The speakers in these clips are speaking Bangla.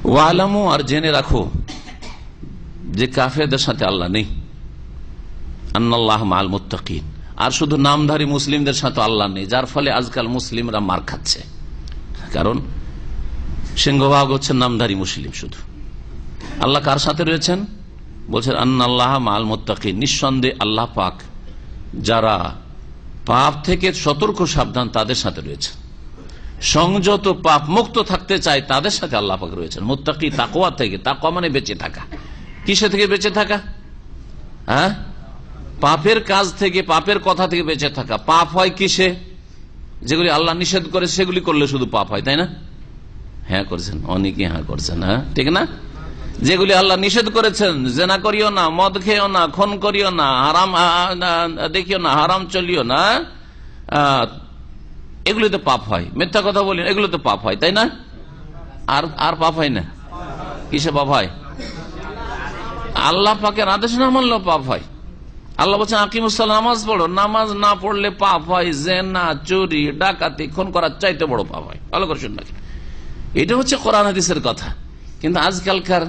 ওয়ালামু, আর জেনে রাখো যে কাফেরদের সাথে আল্লাহ নেই। আন্নাল্লাহ মাআল মুত্তাকিন, আর শুধু নামধারী মুসলিমদের সাথে আল্লাহ নেই, যার ফলে আজকাল মুসলিমরা মার খাচ্ছে। কারণ সিংহভাগ হচ্ছে নামধারী মুসলিম। শুধু আল্লাহ কার সাথে রয়েছেন বলছেন? আন্নাল্লাহ মাআল মুত্তাকিন, নিঃসন্দেহে আল্লাহ পাক যারা পাপ থেকে সতর্ক সাবধান তাদের সাথে রয়েছে, সংযত পাপ মুক্ত থাকতে চায় তাদের সাথে আল্লাহ পাক রয়েছেন। মুত্তাকি তাকওয়া থেকে, তাকওয়া মানে বেঁচে থাকা। কিসে থেকে বেঁচে থাকা? হ্যাঁ, পাপের কাজ থেকে, পাপের কথা থেকে বেঁচে থাকা। পাপ হয় কিসে? যেগুলি আল্লাহ নিষেধ করে সেগুলি করলে শুধু পাপ হয়, তাই না? হ্যাঁ করেছেন, অনেকে হ্যাঁ করছেন। হ্যাঁ ঠিক না? যেগুলি আল্লাহ নিষেধ করেছেন, জেনা করিও না, মদ খেও না, খুন করিও না, হারাম দেখিও না, হারাম চলিও না, এগুলিতে পাপ হয়। মিথ্যা কথা বলি, এগুলোতে পাপ হয়, তাই না? আর পাপ হয় না? কিসে পাপ হয়? আল্লাহ পাকের আদেশ না মানলেও পাপ হয়। আল্লাহ বলছেন আকিমুসসালাহ, নামাজ পড়ো। নামাজ না পড়লে পাপ হয়। জেনা, চুরি, ডাকাতি, খুন করার চাইতে বড় পাপ হয়। ভালো করে শুনবেন, এটা হচ্ছে কোরআন হাদিসের কথা। কিন্তু আজকালকার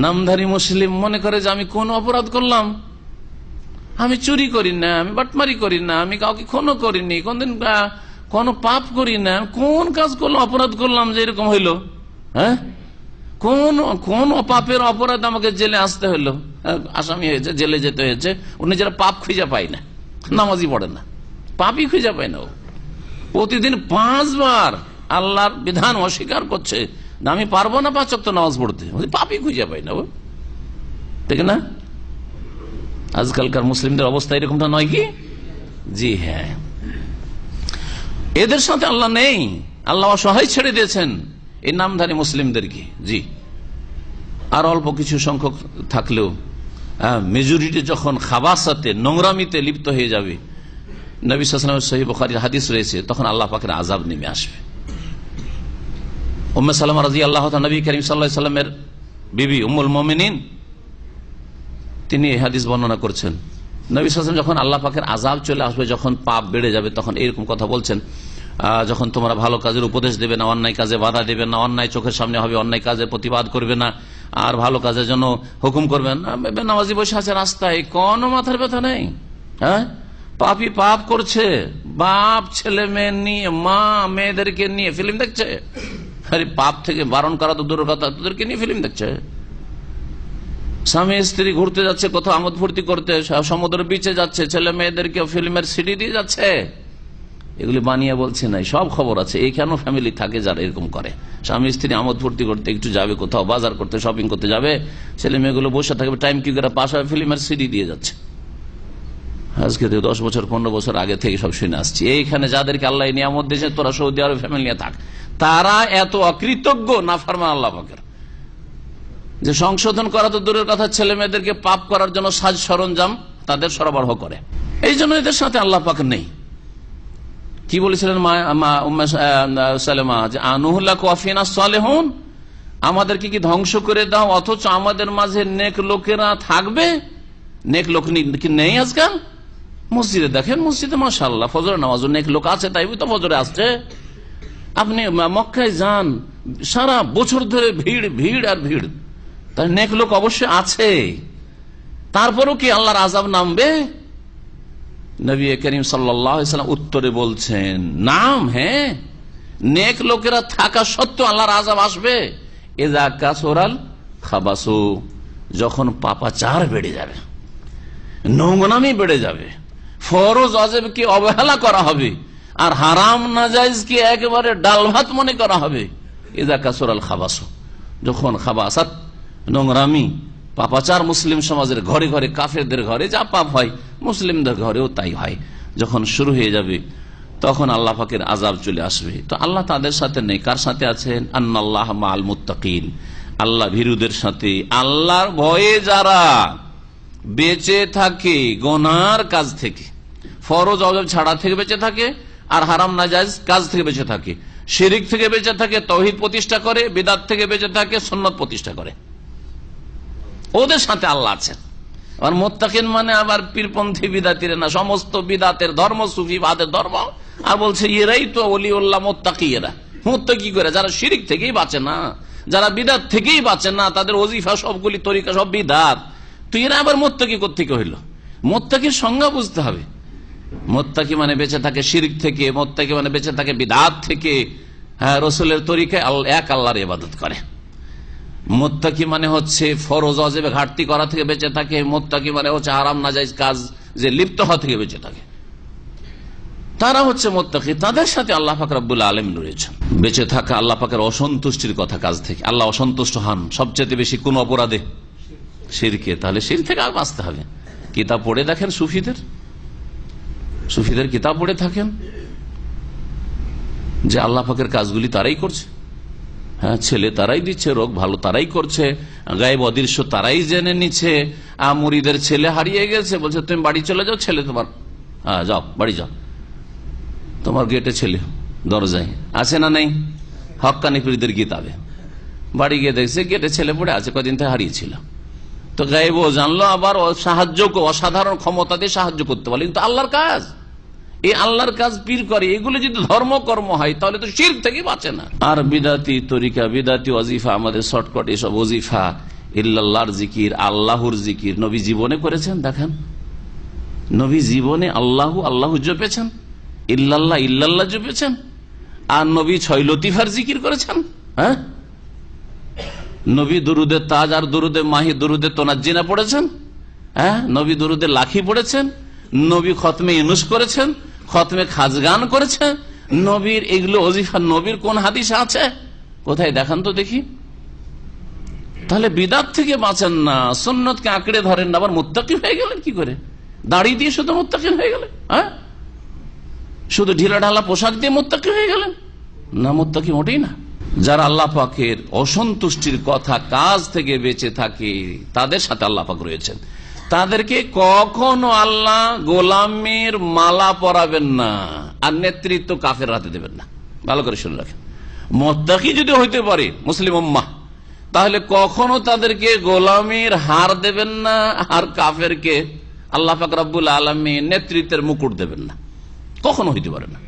নামধারী মুসলিম মনে করে যে আমি কোন অপরাধ করলাম, আমি চুরি করি না, আমি বাটমারি করি না, আমি কাউকে খুনও করিনি, কোনদিন কোন পাপ করি না, কোন কাজ করলাম, অপরাধ করলাম যে এরকম হইলো? হ্যাঁ, কোন পাপের অপরাধ আমাকে জেলে আসতে হইলো, আসামি হয়েছে, জেলে যেতে হয়েছে? ও নিজেরা পাপ খুঁজে পায় না, নামাজই পড়ে না, পাপই খুঁজে পায় না। ও প্রতিদিন 5 বার আল্লাহর বিধান অস্বীকার করছে, আমি পারবো না 5 ওয়াক্ত নামাজ পড়তে, পাপই খুঁজে পাই না। ও ঠিক না? আজকালকার মুসলিমদের অবস্থা এরকমটা নয় কি? জি হ্যাঁ, এদের সাথে আল্লাহ নেই। আল্লাহ অসহায় ছেড়ে দিয়েছেন এই নামধারী মুসলিমদেরকে। জি, আর অল্প কিছু সংখ্যক থাকলেও মেজরিটি যখন খাবাসাতে, নোংরামিতে লিপ্ত হয়ে যাবে, নবী সাল্লাল্লাহু আলাইহি ওয়াসাল্লামের সহিহ বুখারীর হাদিস রয়েছে, তখন আল্লাহ পাকের আযাব নেমে আসবে। উম্মে সালামা রাদিয়াল্লাহু তাআলা, নবী করিম সাল্লাল্লাহু আলাইহি ওয়াসাল্লামের বিবি উম্মুল মুমিনিন, তিনি এই হাদিস বর্ণনা করছেন। নবী সাল্লাল্লাহু আলাইহি ওয়াসাল্লাম যখন আল্লাহ পাকের আযাব চলে আসবে, যখন পাপ বেড়ে যাবে, তখন এরকম কথা বলছেন, যখন তোমরা ভালো কাজের উপদেশ দেবে না, অন্যায় কাজে বাধা দেবে না, অন্যায় চোখের সামনে হবে, অন্যায় কাজের প্রতিবাদ করবে না, আর ভালো কাজের জন্য হুকুম করবে না। নামাজি বসে আছে রাস্তায়, কোনো মাথার ব্যথা নেই। হ্যাঁ, পাপি পাপ করছে, বাপ ছেলে মেয়ে নিয়ে, মা মেয়েদেরকে নিয়ে ফিল্ম দেখছে। আরে পাপ থেকে বারণ করা তো দূরের কথা, তোদেরকে নিয়ে ফিল্ম দেখছে। স্বামী স্ত্রী ঘুরতে যাচ্ছে, কোথাও আমোদ ফুর্তি করতে, সমুদ্র বিচে যাচ্ছে, ছেলে মেয়েদেরকে ফিল্মের সিডি দিয়ে যাচ্ছে। এগুলি বানিয়ে বলছে নাই, সব খবর আছে। এইখানেও ফ্যামিলি থাকে যারা এরকম করে। স্বামী স্ত্রী আমোদ ফুর্তি করতে একটু যাবে, কোথাও বাজার করতে, শপিং করতে যাবে, ছেলে মেয়েগুলো বসে থাকবে, টাইম কি করে পাশ হবে, ফিল্মের সিডি দিয়ে যাচ্ছে। আজকে 10 বছর 15 বছর আগে থেকে সব শুনে আসছি। এইখানে যাদেরকে আল্লাহ নিয়ামত দিয়েছে, তোরা সৌদি আরব ফ্যামিলি নিয়ে থাক, তারা এত অকৃতজ্ঞ নাফরমান আল্লাহ পাকের যে সংশোধন করা তো দূরের কথা, ছেলে মেয়েদেরকে পাপ করার জন্য সাজ সরঞ্জাম তাদের সরবরাহ করে। এই জন্য এদের সাথে আল্লাহ পাক নেই। কি বলেছিলেন উম্মে সালেমা, যে আনুহুল্লাহ ওয়াফিনা সালেহুন, আমাদেরকে কি ধ্বংস করে দাও অথচ আমাদের মাঝে নেক লোকেরা থাকবে? নেক লোক কি নেই আজকাল? মসজিদে দেখেন, মসজিদে মাশাআল্লাহ ফজরের নামাজও নেক লোক আছে, তাই তো ফজরে আসছে। আপনি মক্কায় যান, সারা বছর ধরে ভিড় ভিড় আর ভিড়, তাই নেক লোক অবশ্যই আছে। তারপরও কি আল্লাহর আযাব নামবে? নবী করিম সাল্লাল্লাহু আলাইহি ওয়াসাল্লাম উত্তরে বলছেন, নাম, হ্যাঁ, নেক লোকেরা থাকা সত্ত্বেও আল্লাহর আযাব আসবে। ইযা কাসুরাল খাবাসু, যখন পাপাচার বেড়ে যাবে, নোংরামি বেড়ে যাবে, ফরজ ওয়াজিবকে অবহেলা করা হবে, আর হারাম নাজায়েজকে একেবারে ডাল ভাত মনে করা হবে। ইযা কাসুরাল খাবাসু, যখন খাবাসাত, নোংরামি, পাপাচার মুসলিম সমাজের ঘরে ঘরে, কাফেরদের ঘরে যা পাপ হয় মুসলিমদের ঘরেও তাই হয়, যখন শুরু হয়ে যাবে, তখন আল্লাহ পাকের আযাব চলে আসবে। তো আল্লাহ তাদের সাথে নেই। কার সাথে আছেন? আন্নাল্লাহ মাআল মুত্তাকিন, আল্লাহ ভীরুদের সাথে। আল্লাহর ভয়ে যারা বেঁচে থাকে গুনার কাজ থেকে, ফরজ ওয়াজিব ছাড়া থেকে বেঁচে থাকে, আর হারাম নাজায়েজ কাজ থেকে বেঁচে থাকে, শিরক থেকে বেঁচে থাকে, তাওহীদ প্রতিষ্ঠা করে, বিদআত থেকে বেঁচে থাকে, সুন্নাত প্রতিষ্ঠা করে, ওদের সাথে আল্লাহ আছেন। আর মুত্তাকিন মানে আবার পীরপন্থী বিদাতিরা না, সমস্ত বিদাতের ধর্ম, সুফিবাদের ধর্ম, আর বলছে এরাই তো ওলিউল্লাহ মুত্তাকি। এরা মুত্তাকি করে যারা শিরক থেকেই বাঁচে না, যারা বিদাত থেকেই বাঁচেন না, তাদের ওজিফা সবগুলি তরিকা সব বিদাত, তুই এরা আবার মোত্তাকি কোত্থেকে হইল? মোত্তাকির সংজ্ঞা বুঝতে হবে। মোত্তাকি মানে বেঁচে থাকে শিরক থেকে, মোত্তাকি মানে বেঁচে থাকে বিদাত থেকে, হ্যাঁ, রসুলের তরিকায় এক আল্লাহর ইবাদত করে। মোত্তাকি মানে হচ্ছে ফরজ ওয়াজিবে ঘাটতি করা থেকে বেঁচে থাকে। মোত্তাকি মানে হচ্ছে হারাম নাজায়েজ কাজ যে লিপ্ত হওয়া থেকে বেঁচে থাকে, তারা হচ্ছে মোত্তাকি। তাদের সাথে আল্লাহ পাক রব্বুল আলামিন রয়েছেন। বেঁচে থাকা আল্লাহ পাকের অসন্তুষ্টির কথা কাজ থেকে। আল্লাহ অসন্তুষ্ট হন সবচেয়ে বেশি কোন অপরাধে? শিরকে। তাহলে শির থেকে আর বাঁচতে হবে। কিতাব পড়ে দেখেন, সুফিদের কিতাব পড়ে থাকেন যে আল্লাহ পাকের কাজগুলি তারাই করছে। হ্যাঁ, ছেলে তারাই দিচ্ছে, রোগ ভালো তারাই করছে, গায়েব অদৃশ্য তারাই জেনে নিচ্ছে। মুরিদের ছেলে হারিয়ে গেছে, বলছে তুমি বাড়ি চলে যাও, ছেলে তোমার, হ্যাঁ যাও বাড়ি যাও, তোমার গেটে ছেলে দরজায় আছে না নেই? হক্কানি পীরদের কিতাবে বাড়ি গিয়ে দেখছে গেটে ছেলে পড়ে আছে, কদিন থেকে হারিয়েছিল। তো গায়েব ও জানলো, আবার সাহায্য, অসাধারণ ক্ষমতা দিয়ে সাহায্য করতে পারে। কিন্তু আল্লাহর কাজ, এই আল্লাহর কাজ পীর করে, এগুলো যদি ধর্মকর্ম হয় তাহলে তো শিরক থেকে বাঁচে না। আর বিদাতি তরিকা, বিদাতি ওয়াজিফা, আমাদের শর্টকাট এসব ওয়াজিফা, ইল্লাল্লাহর জিকির, আল্লাহর জিকির নবী জীবনে করেছেন। দেখেন, নবী জীবনে আল্লাহু আল্লাহু জপেছেন, ইল্লাল্লাহ ইল্লাল্লাহ জপেছেন। আর নবী 6 লতিফার জিকির করেছেন। হ্যাঁ, নবী দুরুদে তাজ আর দুরুদে মাহি, দুরুদে তোনাজ্জিনা পড়েছেন। হ্যাঁ, নবী দুরুদে লাখি পড়েছেন। নবী খতমে ইউনুস করেছেন, খতমে খাজগান করেছেন। নবীর এগুলো ওজিফা নবীর কোন হাদিসে আছে? কোথায় দেখান তো দেখি। তাহলে বিদাত থেকে বাঁচেন না, সুন্নতকে আঁকড়ে ধরেন না, আবার মুত্তাকি হয়ে গেলেন কি করে? দাড়ি দিয়ে শুধু মুত্তাকি হয়ে গেলেন? হ্যাঁ, শুধু ঢিলা ঢালা পোশাক দিয়ে মুত্তাকি হয়ে গেলেন? না, মুত্তাকি মোটেই না। যারা আল্লাহ পাকের অসন্তুষ্টির কথা কাজ থেকে বেঁচে থাকে, তাদের সাথে আল্লাহ পাক রয়েছেন। তাদেরকে কখনো আল্লাহ গোলামের মালা পরাবেন না, আর নেতৃত্ব কাফের হাতে দেবেন না। ভালো করে শুনে রাখেন, মুত্তাকি যদি হইতে পারে মুসলিম উম্মাহ, তাহলে কখনো তাদেরকে গোলামের হার দেবেন না, আর কাফেরকে আল্লাহ পাক রব্বুল আলামিন নেতৃত্বের মুকুট দেবেন না, কখনো হইতে পারে না।